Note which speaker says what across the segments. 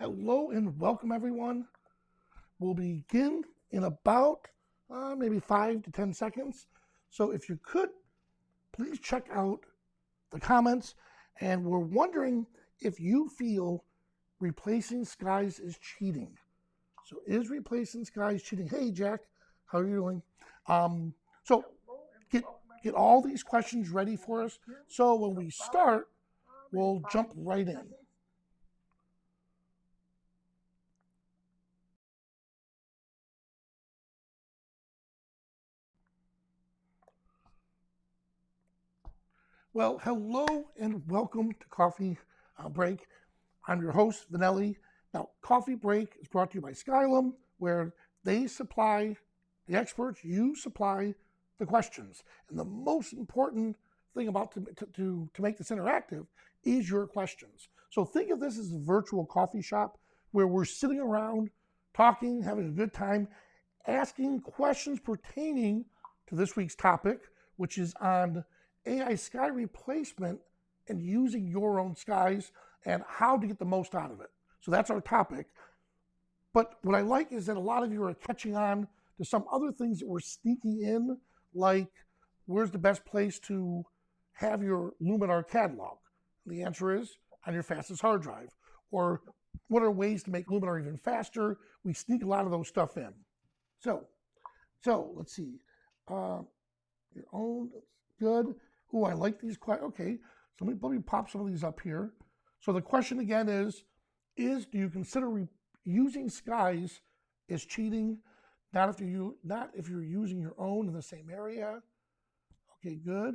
Speaker 1: Hello and welcome, everyone. We'll begin in about maybe 5 to 10 seconds. So if you could, please check out the comments. And we're wondering if you feel replacing skies is cheating. So is replacing skies cheating? Hey, Jack, how are you doing? So get all these questions ready for us. So when we start, we'll jump right in. Well, hello and welcome to Coffee Break. I'm your host, Vanelli. Now, Coffee Break is brought to you by Skylum, where they supply the experts, you supply the questions. And the most important thing about to make this interactive is your questions. So think of this as a virtual coffee shop where we're sitting around, talking, having a good time, asking questions pertaining to this week's topic, which is on AI sky replacement and using your own skies and how to get the most out of it. So that's our topic. But what I like is that a lot of you are catching on to some other things that we're sneaking in, like where's the best place to have your Luminar catalog? The answer is on your fastest hard drive. Or what are ways to make Luminar even faster? We sneak a lot of those stuff in. So let's see. Your own, good. Oh, I like these. Okay, so let me pop some of these up here. So the question again is do you consider using skies is cheating? Not if you're using your own in the same area. Okay, good.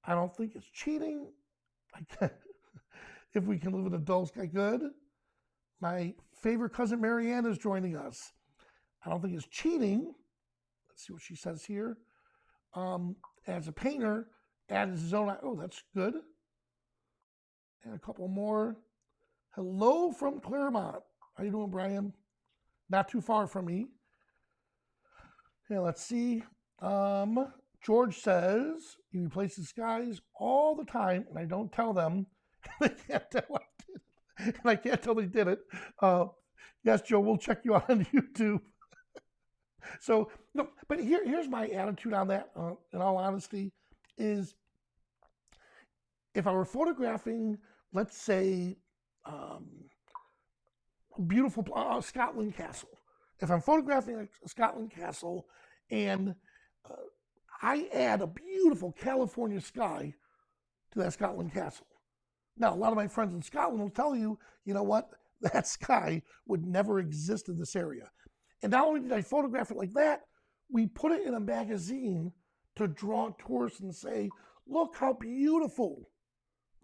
Speaker 1: I don't think it's cheating. If we can live in a dull sky, good. My favorite cousin Marianne is joining us. I don't think it's cheating. Let's see what she says here. As a painter, add his own. Oh, that's good. And a couple more. Hello from Claremont. How you doing, Brian? Not too far from me. Yeah, let's see. George says he replaces skies all the time, and I don't tell them. They can't tell I did it. And I can't tell they did it. Yes, Joe, we'll check you out on YouTube. So, no, but here's my attitude on that, in all honesty, is if I were photographing, let's say, a beautiful Scotland castle. If I'm photographing a Scotland castle and I add a beautiful California sky to that Scotland castle. Now, a lot of my friends in Scotland will tell you, you know what, that sky would never exist in this area. And not only did I photograph it like that, we put it in a magazine to draw tourists and say, look how beautiful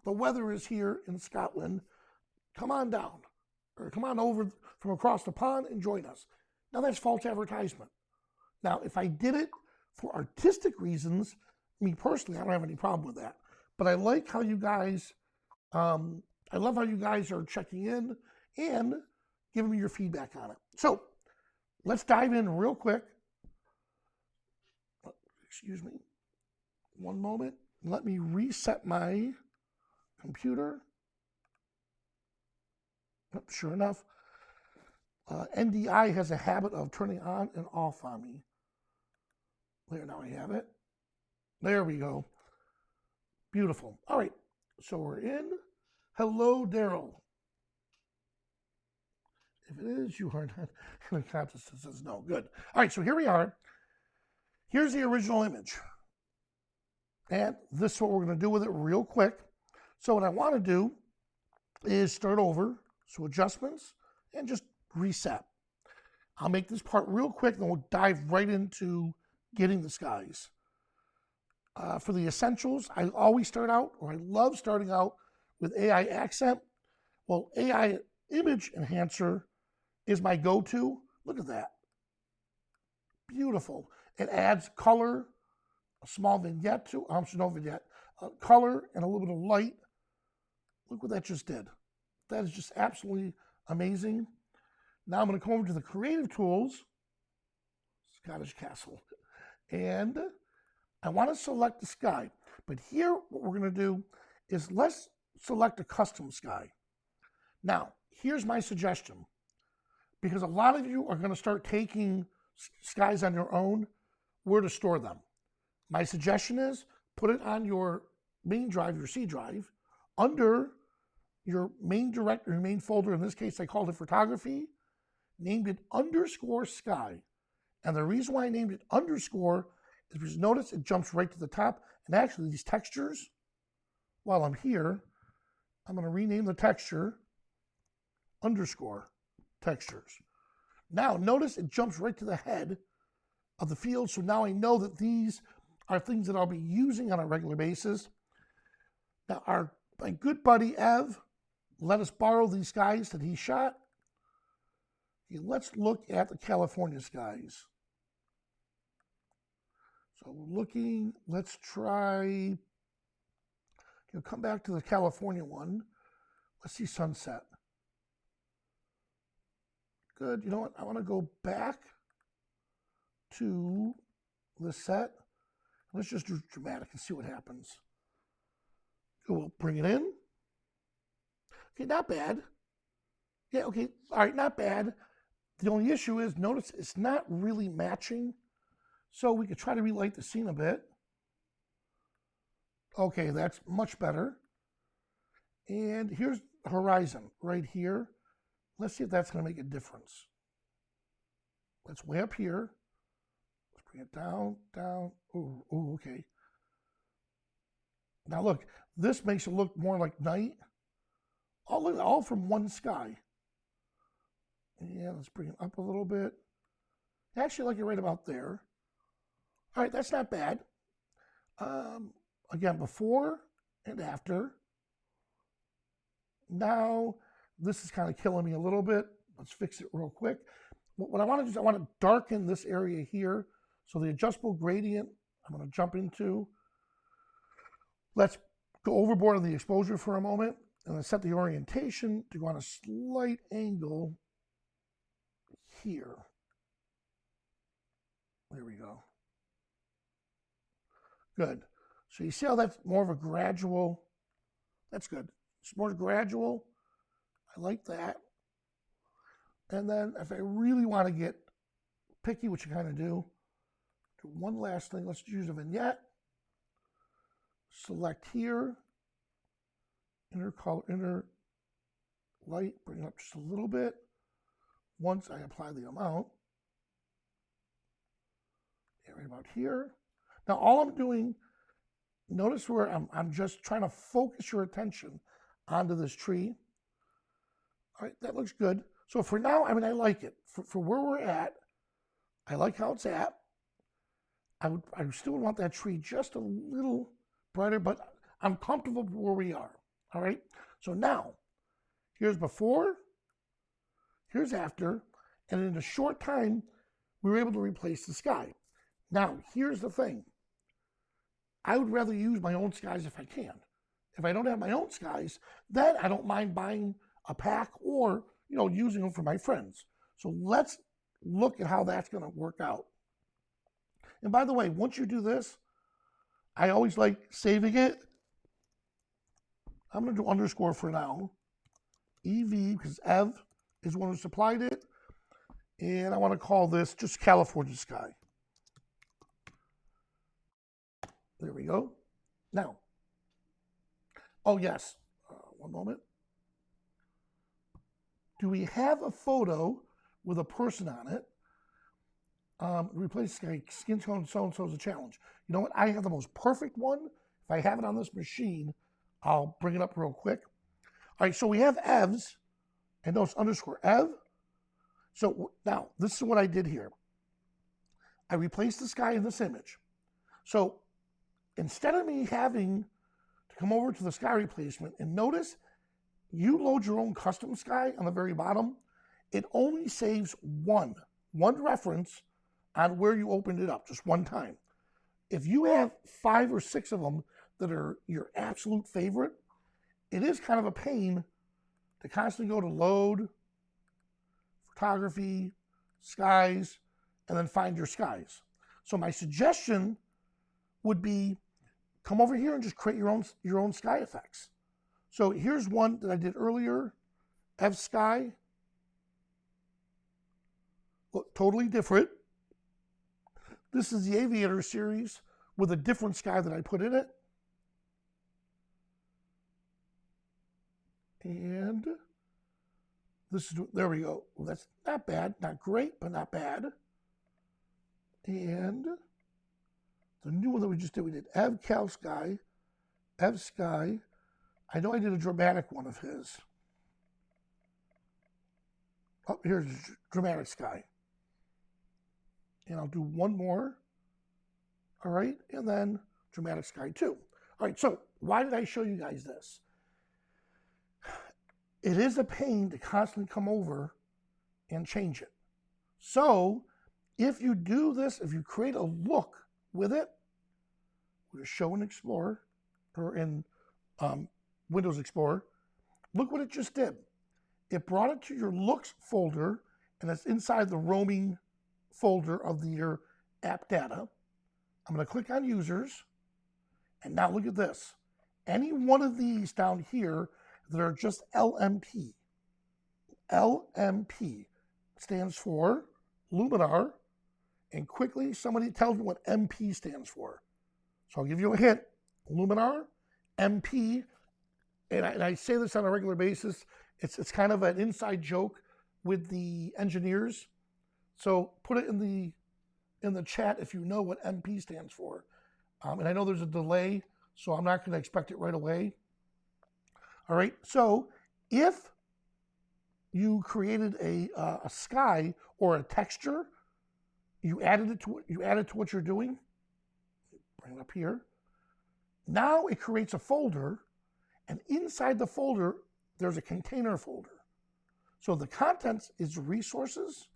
Speaker 1: the weather is here in Scotland. Come on down, or come on over from across the pond and join us. Now that's false advertisement. Now, if I did it for artistic reasons, me personally, I don't have any problem with that. But I like how you guys, I love how you guys are checking in and giving me your feedback on it. So let's dive in real quick. Excuse me. One moment. Let me reset my computer. Sure enough, NDI has a habit of turning on and off on me. There, now I have it. There we go. Beautiful. All right, so we're in. Hello, Daryl. If it is, you are not. The contest says no. Good. All right, so here we are. Here's the original image. And this is what we're going to do with it real quick. So what I want to do is start over. So adjustments and just reset. I'll make this part real quick, then we'll dive right into getting the skies. For the essentials, I always start out, or I love starting out with AI accent. Well, AI image enhancer is my go-to. Look at that. Beautiful. It adds color, a small vignette to, no vignette, color and a little bit of light. Look what that just did. That is just absolutely amazing. Now I'm going to come over to the creative tools, Scottish Castle, and I want to select the sky. But here, what we're going to do is let's select a custom sky. Now, here's my suggestion, because a lot of you are going to start taking skies on your own, where to store them. My suggestion is put it on your main drive, your C drive, under your main directory, your main folder. In this case, I called it photography, named it _sky. And the reason why I named it underscore is because notice it jumps right to the top. And actually these textures, while I'm here, I'm going to rename the texture underscore textures. Now notice it jumps right to the head of the field. So now I know that these are things that I'll be using on a regular basis. Now my good buddy Ev let us borrow these skies that he shot. Okay, let's look at the California skies. So we're looking, let's try, come back to the California one. Let's see sunset. Good, you know what, I want to go back to the set. Let's just do dramatic and see what happens. So we'll bring it in. Okay, not bad. Yeah, okay, all right, not bad. The only issue is, notice it's not really matching. So we could try to relight the scene a bit. Okay, that's much better. And here's horizon right here. Let's see if that's going to make a difference. Let's way up here. Let's bring it down, down. Ooh, okay. Now look, this makes it look more like night. All from one sky. Yeah, let's bring it up a little bit. Actually, I like it right about there. All right, that's not bad. Again, before and after. Now, this is kind of killing me a little bit. Let's fix it real quick. What I want to do is I want to darken this area here. So the adjustable gradient, I'm going to jump into. Let's go overboard on the exposure for a moment and then set the orientation to go on a slight angle here. There we go. Good. So you see how that's more of a gradual, that's good. It's more gradual. I like that. And then if I really want to get picky, which you kind of do one last thing. Let's use a vignette. Select here. Inner color, inner light, bring it up just a little bit. Once I apply the amount. Yeah, right about here. Now all I'm doing, notice where I'm just trying to focus your attention onto this tree. All right, that looks good. So for now, I mean, I like it. For where we're at, I like how it's at. I still want that tree just a little brighter, but I'm comfortable where we are. All right. So now, here's before, here's after, and in a short time, we were able to replace the sky. Now, here's the thing. I would rather use my own skies if I can. If I don't have my own skies, then I don't mind buying a pack or, using them for my friends. So let's look at how that's going to work out. And by the way, once you do this, I always like saving it. I'm going to do underscore for now. EV, because Ev is one who supplied it. And I want to call this just California Sky. There we go. Now, oh yes, one moment. Do we have a photo with a person on it? Replace skin tone so-and-so is a challenge. You know what? I have the most perfect one. If I have it on this machine, I'll bring it up real quick. All right, so we have Ev's, and notice underscore Ev. So now, this is what I did here. I replaced this guy in this image. So instead of me having to come over to the sky replacement, and notice, you load your own custom sky on the very bottom, it only saves one reference on where you opened it up, just one time. If you have 5 or 6 of them that are your absolute favorite, it is kind of a pain to constantly go to load, photography, skies, and then find your skies. So my suggestion would be come over here and just create your own sky effects. So here's one that I did earlier. F-Sky, look, totally different. This is the Aviator series with a different sky that I put in it. And this is, there we go. Well, that's not bad, not great, but not bad. And the new one that we just did, we did Ev Sky, F-Sky. I know I did a dramatic one of his. Oh, here's dramatic sky. And I'll do one more. All right, and then dramatic sky 2. All right, so why did I show you guys this? It is a pain to constantly come over and change it. So if you do this, if you create a look with it, we'll show in Explorer or in Windows Explorer, look what it just did. It brought it to your looks folder, and it's inside the roaming folder of your app data. I'm going to click on users, and now look at this. Any one of these down here that are just LMP. LMP stands for Luminar, and quickly somebody tells me what MP stands for. So I'll give you a hint. Luminar, MP, and I say this on a regular basis. It's kind of an inside joke with the engineers. So put it in the chat if you know what MP stands for. And I know there's a delay, so I'm not going to expect it right away. All right, so if you created a sky or a texture, you added to what you're doing. Bring it up here. Now it creates a folder, and inside the folder there's a container folder. So the contents is resources,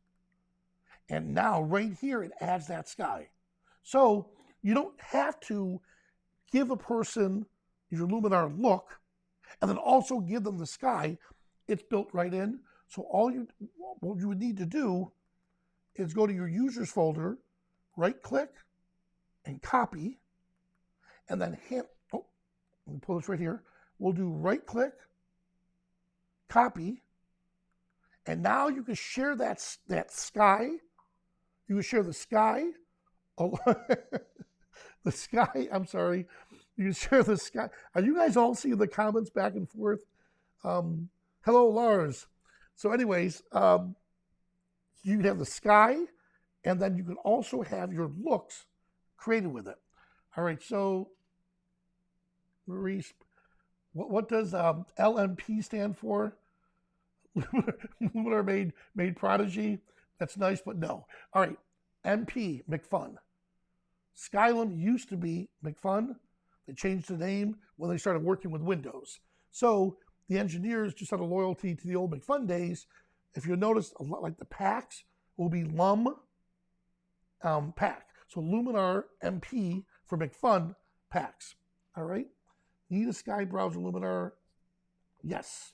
Speaker 1: and now right here it adds that sky. So you don't have to give a person your Luminar look and then also give them the sky. It's built right in. So what you would need to do is go to your users folder, right click and copy, and then let me pull this right here. We'll do right click, copy, and now you can share that sky. You can share the sky. Oh, the sky, I'm sorry. You can share the sky. Are you guys all seeing the comments back and forth? Hello, Lars. So anyways, you can have the sky, and then you can also have your looks created with it. All right, so Maurice, what does LMP stand for? Luminar made Prodigy. That's nice, but no. All right, MP, McFun. Skylum used to be McFun. They changed the name when they started working with Windows. So the engineers, just out of loyalty to the old McFun days, if you notice, a lot like the packs will be Lum pack. So Luminar MP for McFun packs. All right. Need a sky browser Luminar? Yes.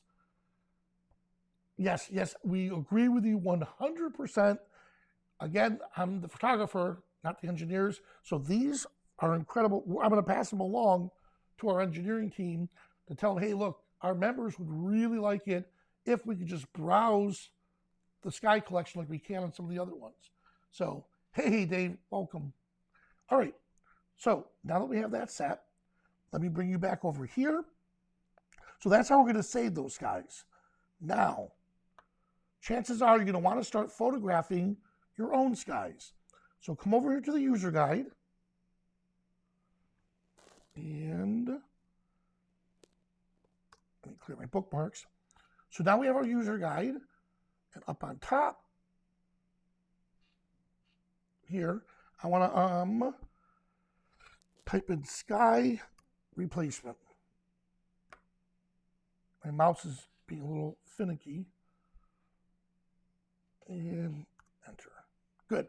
Speaker 1: Yes, yes, we agree with you 100%. Again, I'm the photographer, not the engineers. So these are incredible. I'm going to pass them along to our engineering team to tell them, hey, look, our members would really like it if we could just browse the sky collection like we can on some of the other ones. So, hey, Dave, welcome. All right, so now that we have that set, let me bring you back over here. So that's how we're going to save those skies. Now, chances are you're going to want to start photographing your own skies. So come over here to the user guide. And let me clear my bookmarks. So now we have our user guide. And up on top here, I want to type in sky replacement. My mouse is being a little finicky. And enter. Good.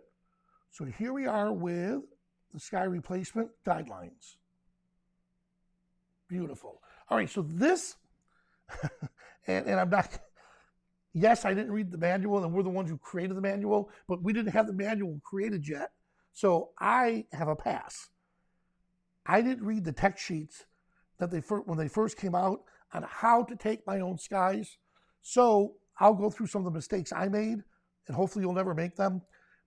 Speaker 1: So here we are with the sky replacement guidelines. Beautiful. All right, so this, and I'm not, yes, I didn't read the manual, and we're the ones who created the manual, but we didn't have the manual created yet, so I have a pass. I didn't read the tech sheets that when they first came out on how to take my own skies. So I'll go through some of the mistakes I made, and hopefully you'll never make them.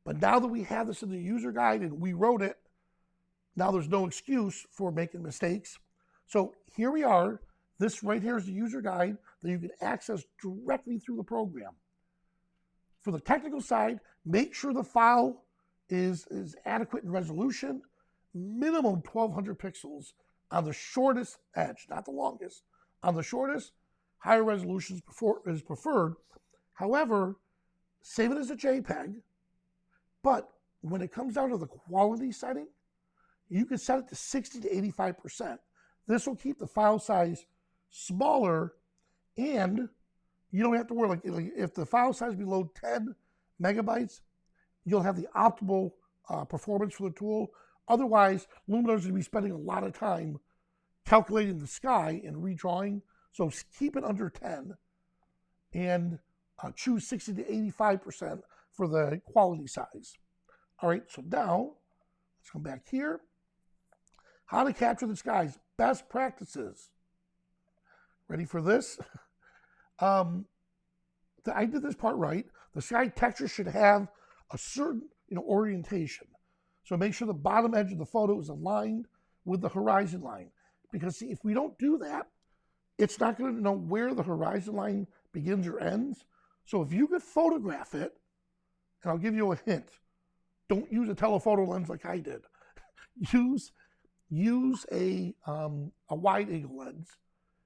Speaker 1: But now that we have this in the user guide and we wrote it, now there's no excuse for making mistakes. So here we are. This right here is the user guide that you can access directly through the program. For the technical side, make sure the file is adequate in resolution, minimum 1200 pixels on the shortest edge, not the longest. On the shortest, higher resolution is preferred. However, save it as a JPEG, but when it comes down to the quality setting, you can set it to 60 to 85%. This will keep the file size smaller, and you don't have to worry, like if the file size below 10 megabytes, you'll have the optimal performance for the tool. Otherwise, Luminar is going to be spending a lot of time calculating the sky and redrawing. So keep it under 10 and choose 60 to 85% for the quality size. All right, so now let's come back here. How to capture the skies, best practices. Ready for this? I did this part right. The sky texture should have a certain orientation. So make sure the bottom edge of the photo is aligned with the horizon line. Because see, if we don't do that, it's not going to know where the horizon line begins or ends. So if you could photograph it, and I'll give you a hint, don't use a telephoto lens like I did. Use a wide angle lens,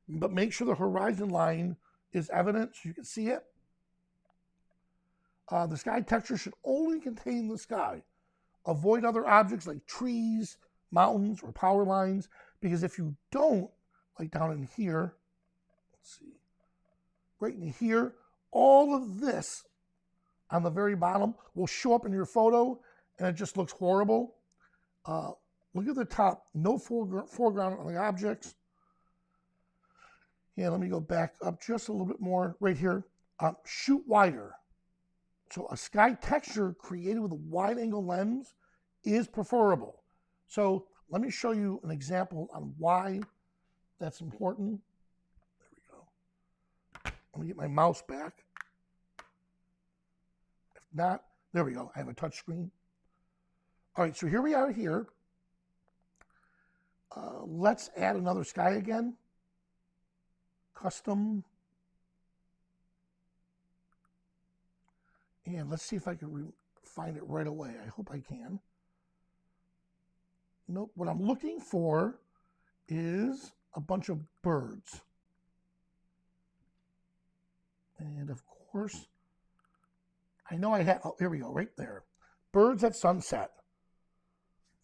Speaker 1: but make sure the horizon line is evident so you can see it. The sky texture should only contain the sky. Avoid other objects like trees, mountains, or power lines, because if you don't, like down in here, let's see, right in here, all of this on the very bottom will show up in your photo, and it just looks horrible. Look at the top, no foreground on the objects. Yeah, let me go back up just a little bit more right here. Shoot wider. So a sky texture created with a wide angle lens is preferable. So let me show you an example on why that's important. There we go. Let me get my mouse back. If not, there we go. I have a touch screen. All right, so here we are here. Let's add another sky again. Custom. And let's see if I can find it right away. I hope I can. Nope. What I'm looking for is a bunch of birds. And of course, I know I have, oh, here we go, right there. Birds at sunset.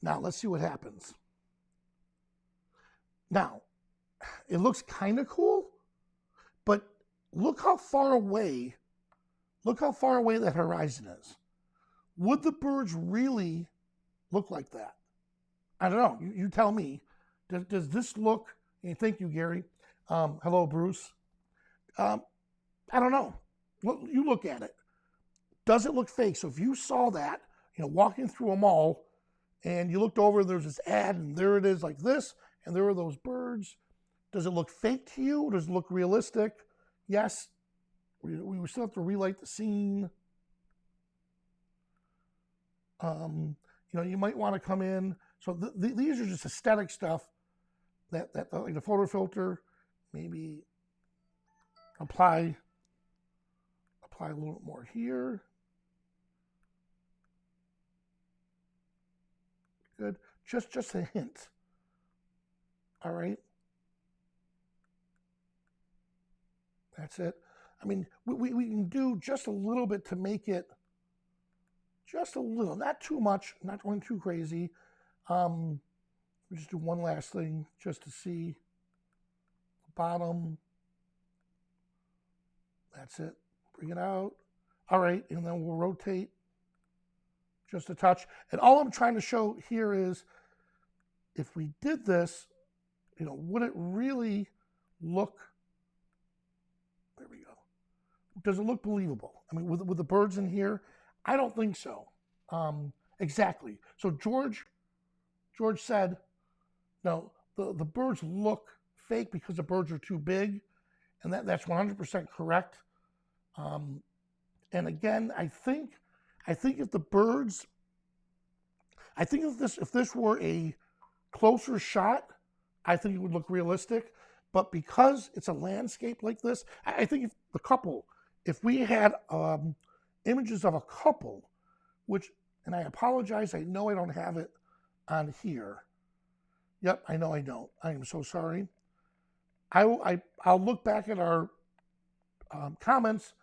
Speaker 1: Now, let's see what happens. Now, it looks kind of cool, but look how far away that horizon is. Would the birds really look like that? I don't know. You tell me. Does this look, and thank you, Gary. Hello, Bruce. I don't know. You look at it. Does it look fake? So if you saw that, walking through a mall, and you looked over, there's this ad, and there it is like this, and there are those birds. Does it look fake to you? Does it look realistic? Yes. We still have to relight the scene. You might want to come in. So these are just aesthetic stuff that like the photo filter, maybe apply a little bit more here. Good. Just a hint. All right. That's it. I mean, we can do just a little bit to make it just a little, not too much, not going too crazy. We just do one last thing just to see the bottom. That's it. Bring it out. All right, and then we'll rotate just a touch. And all I'm trying to show here is if we did this, would it really look, there we go. Does it look believable? I mean, with the birds in here, I don't think so. Exactly. So George said, no, the birds look fake because the birds are too big, and that's 100% correct. And again, I think if the birds, I think if this were a closer shot, I think it would look realistic. But because it's a landscape like this, I think if the couple, if we had images of a couple, which, and I apologize, I know I don't have it on here. Yep, I know I don't. I am so sorry. I'll look back at our comments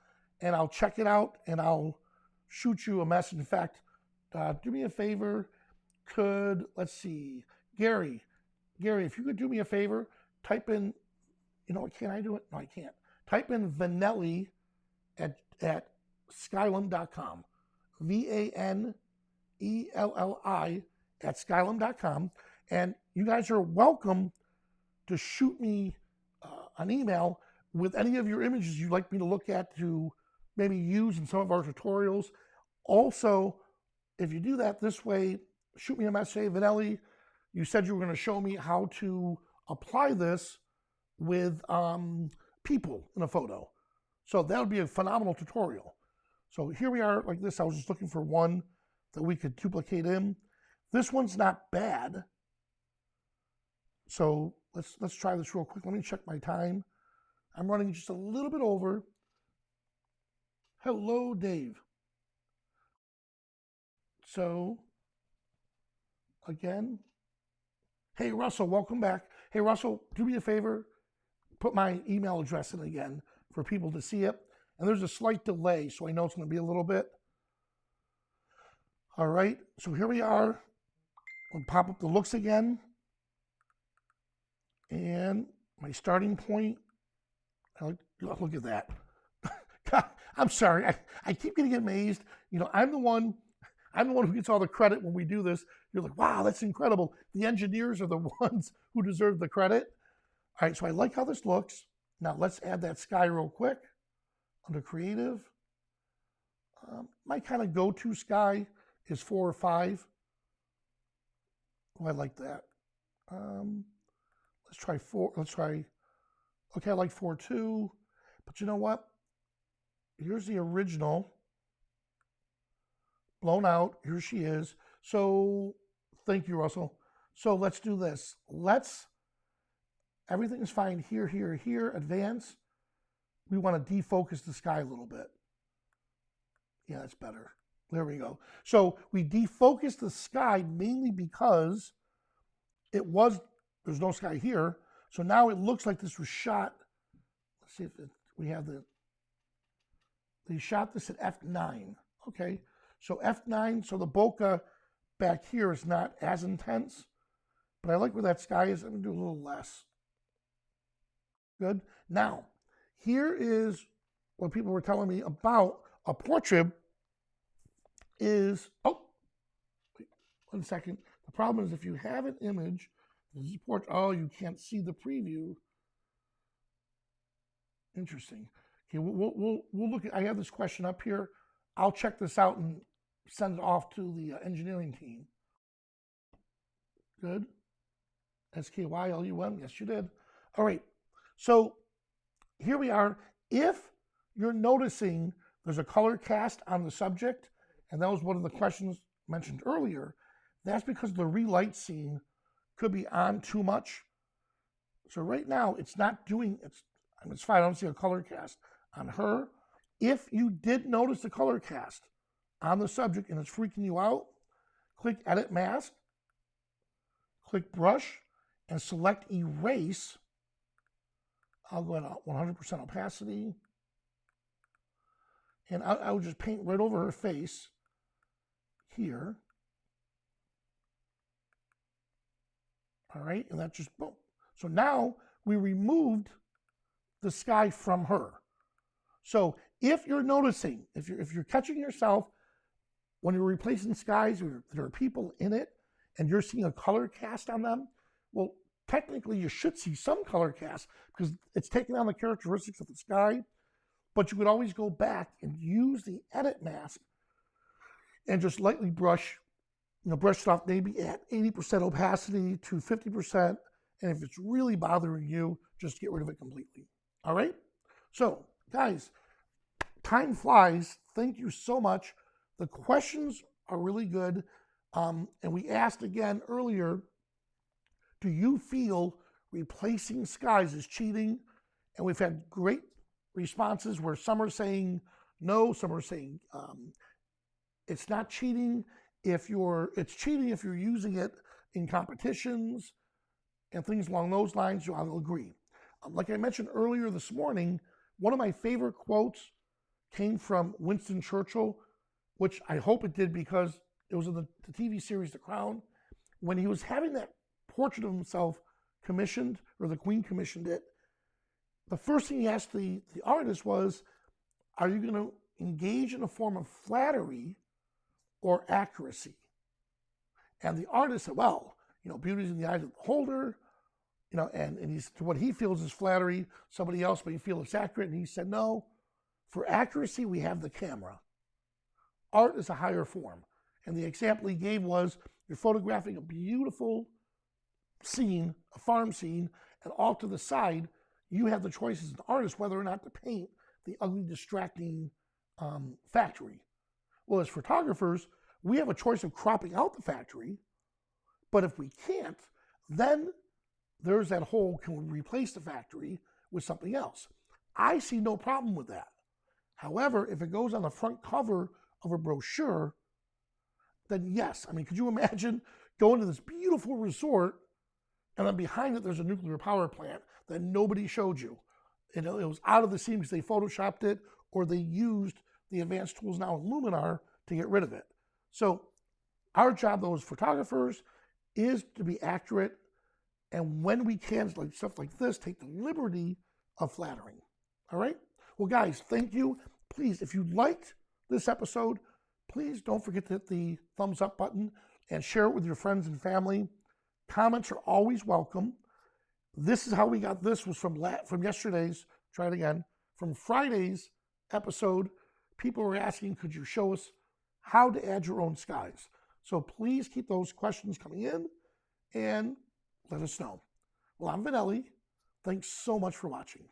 Speaker 1: and I'll check it out and I'll shoot you a message. In fact, do me a favor. Let's see, Gary, if you could do me a favor, type in, can I do it? No, I can't. Type in Vanelli at Skylum.com. VANELLI at Skylum.com. And you guys are welcome to shoot me an email with any of your images you'd like me to look at to maybe use in some of our tutorials. Also, if you do that this way, shoot me a message, hey, Vanelli, you said you were going to show me how to apply this with people in a photo. So that would be a phenomenal tutorial. So here we are like this. I was just looking for one that we could duplicate in. This one's not bad. So let's try this real quick. Let me check my time. I'm running just a little bit over. Hello, Dave. So again, hey, Russell, welcome back. Hey, Russell, do me a favor. Put my email address in again for people to see it. And there's a slight delay, so I know it's going to be a little bit. All right, so here we are. We'll pop up the looks again. And my starting point, look at that. God, I'm sorry, I keep getting amazed. I'm the one who gets all the credit when we do this. You're like, wow, that's incredible. The engineers are the ones who deserve the credit. All right, so I like how this looks. Now let's add that sky real quick under creative. My kind of go-to sky is 4 or 5. Oh, I like that. Let's try 4. Okay, I like 4 too. But you know what? Here's the original. Blown out. Here she is. So thank you, Russell. So let's do this. Everything is fine here, here, here. Advance. We want to defocus the sky a little bit. Yeah, that's better. There we go. So we defocused the sky mainly because there's no sky here. So now it looks like this was shot. Let's see if we have they shot this at f9. Okay. So f9, so the bokeh back here is not as intense, but I like where that sky is. I'm going to do a little less. Good. Now, here is what people were telling me about a portrait is, oh, wait, 1 second. The problem is if you have an image, this is portrait, oh, you can't see the preview. Interesting. Okay, we'll look at, I have this question up here. I'll check this out and send it off to the engineering team. Good. SKYLUM, yes you did. All right, so here we are. If you're noticing there's a color cast on the subject, and that was one of the questions mentioned earlier, that's because the relight scene could be on too much. So right now it's not doing, it's fine, I don't see a color cast on her. If you did notice the color cast on the subject and it's freaking you out, click Edit Mask, click Brush, and select Erase. I'll go at 100% opacity. And I would just paint right over her face here. All right, and that just, boom. So now we removed the sky from her. So if you're noticing, if you're catching yourself when you're replacing skies, there are people in it, and you're seeing a color cast on them, well, technically you should see some color cast because it's taking on the characteristics of the sky, but you could always go back and use the edit mask and just lightly brush it off maybe at 80% opacity to 50%, and if it's really bothering you, just get rid of it completely. All right? So, guys, time flies. Thank you so much. The questions are really good. And we asked again earlier, do you feel replacing skies is cheating? And we've had great responses where some are saying no, some are saying it's not cheating it's cheating if you're using it in competitions and things along those lines. I'll agree. Like I mentioned earlier this morning, one of my favorite quotes came from Winston Churchill, which I hope it did because it was in the TV series The Crown. When he was having that portrait of himself commissioned, or the Queen commissioned it, the first thing he asked the artist was, are you going to engage in a form of flattery or accuracy? And the artist said, well, beauty's in the eyes of the beholder, and he's, to what he feels is flattery, somebody else may feel it's accurate. And he said, no, for accuracy, we have the camera. Art is a higher form. And the example he gave was, you're photographing a beautiful scene, a farm scene, and off to the side, you have the choice as an artist whether or not to paint the ugly, distracting factory. Well, as photographers, we have a choice of cropping out the factory, but if we can't, then there's that whole, can we replace the factory with something else? I see no problem with that. However, if it goes on the front cover of a brochure, then yes. I mean, could you imagine going to this beautiful resort and then behind it there's a nuclear power plant that nobody showed you? It was out of the scene because they photoshopped it or they used the advanced tools now in Luminar to get rid of it. So our job, though, as photographers, is to be accurate, and when we can, like stuff like this, take the liberty of flattering. All right? Well, guys, thank you. Please, if you liked this episode, please don't forget to hit the thumbs up button and share it with your friends and family. Comments are always welcome. This is how we got this, was from yesterday's, try it again, from Friday's episode. People were asking, could you show us how to add your own skies? So please keep those questions coming in and let us know. Well, I'm Vinelli. Thanks so much for watching.